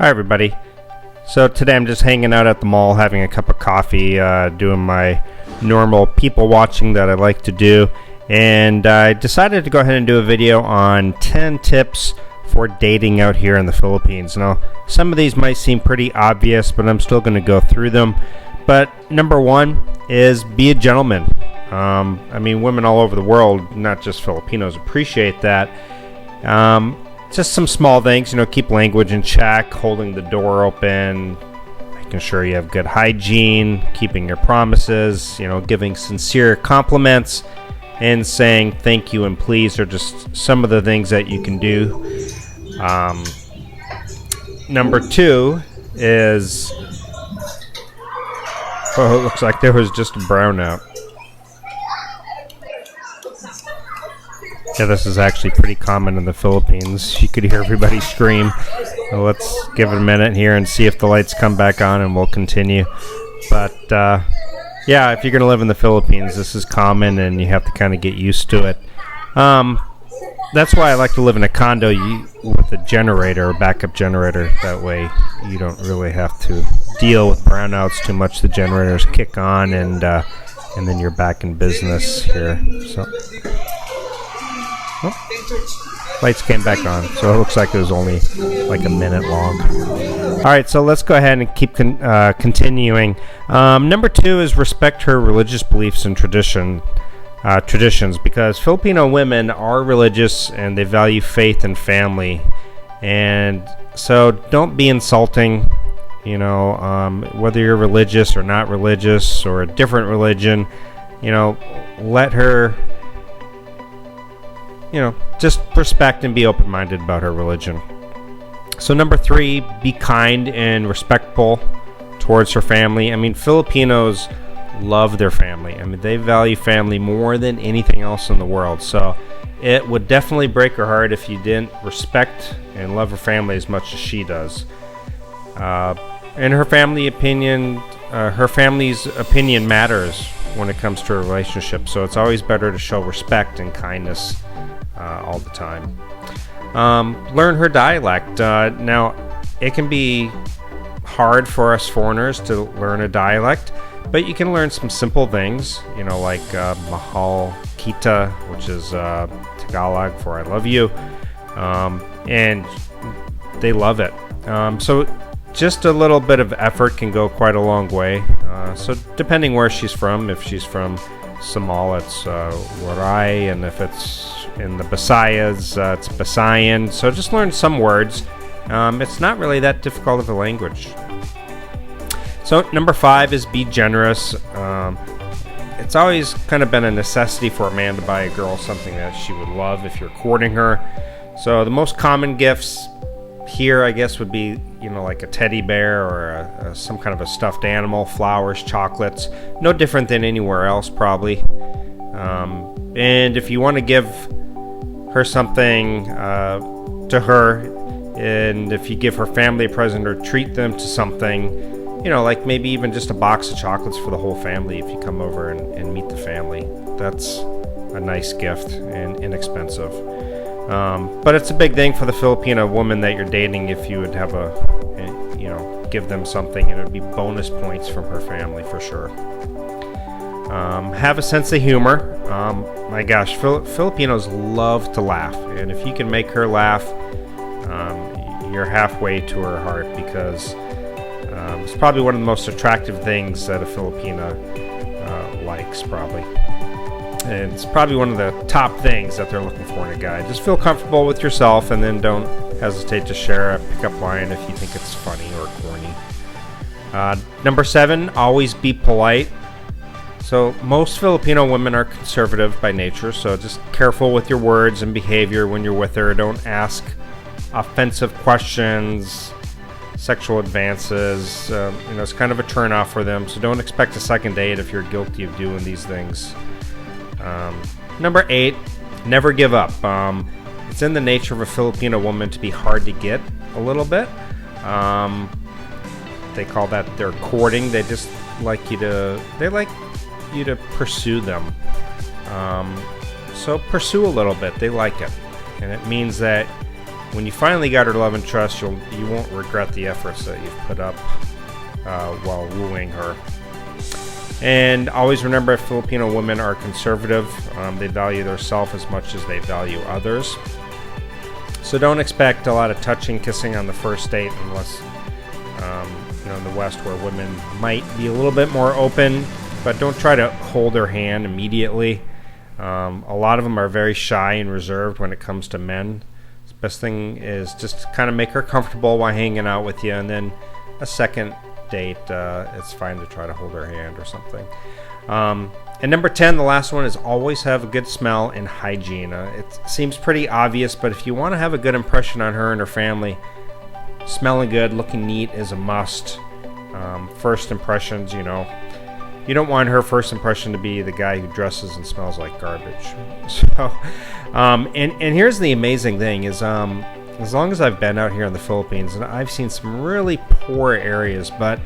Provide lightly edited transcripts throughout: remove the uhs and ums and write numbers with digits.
Hi everybody. So today I'm just hanging out at the mall having a cup of coffee, doing my normal people watching that I like to do, and I decided to go ahead and do a video on 10 tips for dating out here in the Philippines. Now some of these might seem pretty obvious, but I'm still going to go through them. But number one is be a gentleman. I mean, women all over the world, not just Filipinos, appreciate that. Just some small things, keep language in check, holding the door open, making sure you have good hygiene, keeping your promises, giving sincere compliments, and saying thank you and please are just some of the things that you can do. Number two is, it looks like there was just a brownout. Yeah, this is actually pretty common in the Philippines. You could hear everybody scream. So let's give it a minute here and see if the lights come back on, and we'll continue. But yeah, if you're going to live in the Philippines, this is common, and you have to kind of get used to it. That's why I like to live in a condo with a generator, a backup generator. That way you don't really have to deal with brownouts too much. The generators kick on, and then you're back in business here. So. Oh, lights came back on, so it looks like it was only like a minute long. All right, so let's go ahead and keep continuing. Number two is respect her religious beliefs and traditions, because Filipino women are religious and they value faith and family, and so don't be insulting. Whether you're religious or not religious or a different religion, let her. Just respect and be open-minded about her religion. So number three, be kind and respectful towards her family. I mean, Filipinos love their family. I mean, they value family more than anything else in the world. So it would definitely break her heart if you didn't respect and love her family as much as she does. In her family's opinion matters when it comes to a relationship. So it's always better to show respect and kindness all the time. Learn her dialect. Now, it can be hard for us foreigners to learn a dialect, but you can learn some simple things, like mahal kita, which is Tagalog for I love you, and they love it. So just a little bit of effort can go quite a long way. So depending where she's from, if she's from Samal, it's Waray, and if it's in the Visayas, it's Visayan. So just learn some words. It's not really that difficult of a language. So number five is be generous. It's always kind of been a necessity for a man to buy a girl something that she would love if you're courting her. So the most common gifts here, I guess, would be like a teddy bear or some kind of a stuffed animal, flowers, chocolates. No different than anywhere else, probably. And if you want to give her something to her, and if you give her family a present or treat them to something, like maybe even just a box of chocolates for the whole family if you come over and meet the family. That's a nice gift and inexpensive. But it's a big thing for the Filipino woman that you're dating if you would have give them something, and it would be bonus points from her family for sure. Have a sense of humor. My gosh, Filipinos love to laugh, and if you can make her laugh, you're halfway to her heart, because it's probably one of the most attractive things that a Filipina likes, probably. And it's probably one of the top things that they're looking for in a guy. Just feel comfortable with yourself, and then don't hesitate to share a pickup line if you think it's funny or corny. Number seven, always be polite. So most Filipino women are conservative by nature, so just careful with your words and behavior when you're with her. Don't ask offensive questions, sexual advances. It's kind of a turn-off for them, so don't expect a second date if you're guilty of doing these things. Number eight, never give up. It's in the nature of a Filipino woman to be hard to get a little bit. They call that their courting. They just like you to pursue them. So pursue a little bit. They like it. And it means that when you finally got her love and trust, you won't regret the efforts that you've put up while wooing her. And always remember, Filipino women are conservative. They value their self as much as they value others. So don't expect a lot of touching, kissing on the first date unless, in the West where women might be a little bit more open, but don't try to hold her hand immediately. A lot of them are very shy and reserved when it comes to men. The best thing is just kind of make her comfortable while hanging out with you, and then a second date, it's fine to try to hold her hand or something. And number 10, the last one, is always have a good smell and hygiene. It seems pretty obvious, but if you want to have a good impression on her and her family, smelling good, looking neat is a must. First impressions, you don't want her first impression to be the guy who dresses and smells like garbage. So, and here's the amazing thing is, as long as I've been out here in the Philippines, and I've seen some really poor areas, but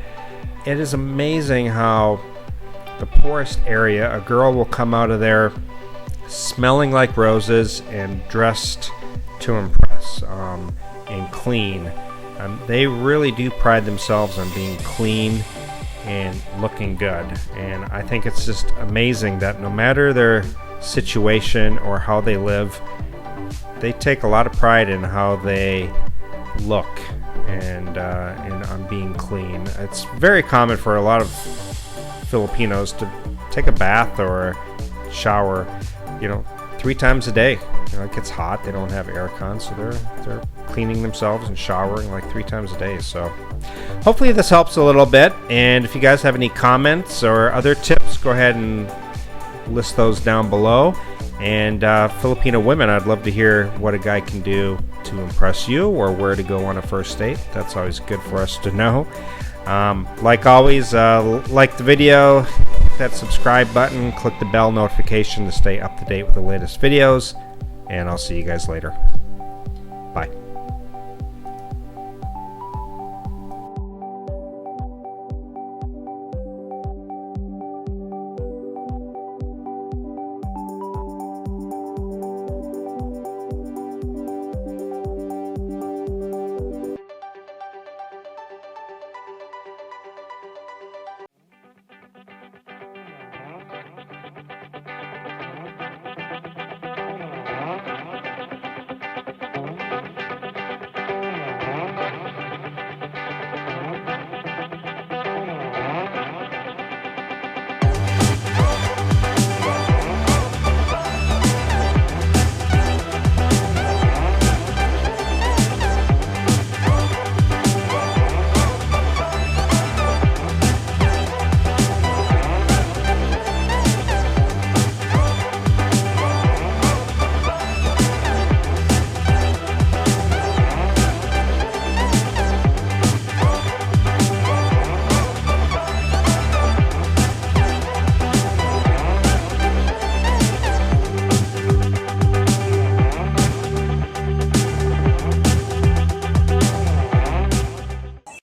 it is amazing how the poorest area, a girl will come out of there smelling like roses and dressed to impress, and clean. They really do pride themselves on being clean and looking good. And I think it's just amazing that no matter their situation or how they live, they take a lot of pride in how they look and on being clean. It's very common for a lot of Filipinos to take a bath or a shower, 3 times a day. It gets hot. They don't have aircon, so they're cleaning themselves and showering like 3 times a day. So hopefully this helps a little bit. And if you guys have any comments or other tips, go ahead and list those down below. And Filipino women, I'd love to hear what a guy can do to impress you or where to go on a first date. That's always good for us to know. Like always, like the video, hit that subscribe button, click the bell notification to stay up to date with the latest videos, and I'll see you guys later.